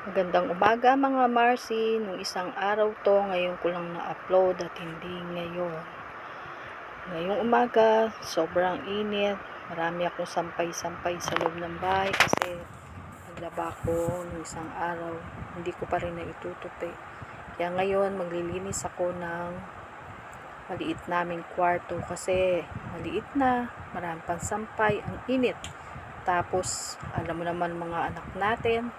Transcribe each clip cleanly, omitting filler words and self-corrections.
Magandang umaga mga Marcy. Nung isang araw to, ngayon ko lang na-upload at hindi ngayon. Ngayong umaga, sobrang init. Marami akong sampay-sampay sa loob ng bahay kasi naglaba ko nung isang araw. Hindi ko pa rin naitutupi. Kaya ngayon, maglilinis ako ng maliit naming kwarto kasi maliit na, marami pang sampay, ang init. Tapos, alam mo naman mga anak natin,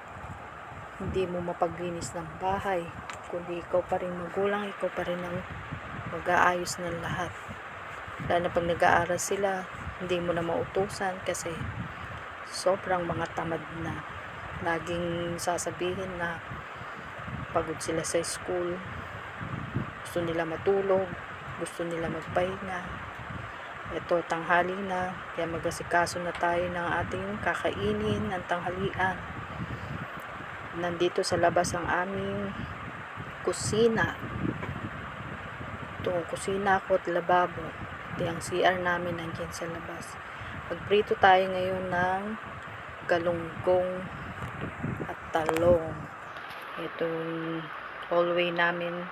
hindi mo mapaglinis ng bahay kundi ikaw pa rin magulang, ikaw pa rin ang mag-aayos ng lahat. Lalo na pag nag-aaral sila, hindi mo na mautusan kasi sobrang mga tamad na. Laging sasabihin na pagod sila sa school, gusto nila matulog, gusto nila magpahinga. Ito, tanghali na, kaya mag-asikaso na tayo ng ating kakainin ng tanghalian. Nandito sa labas ang aming kusina. Ito ang kusina ko at lababo. Ito ang CR namin nandiyan sa labas. Magprito tayo ngayon ng galunggong at talong. Ito yung hallway namin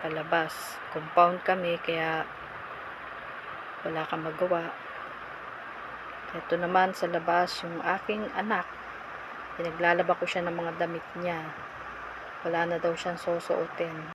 palabas. Compound kami kaya wala kang magawa. Ito naman sa labas yung aking anak. Pinaglalaba ko siya ng mga damit niya. Wala na daw siyang susuotin.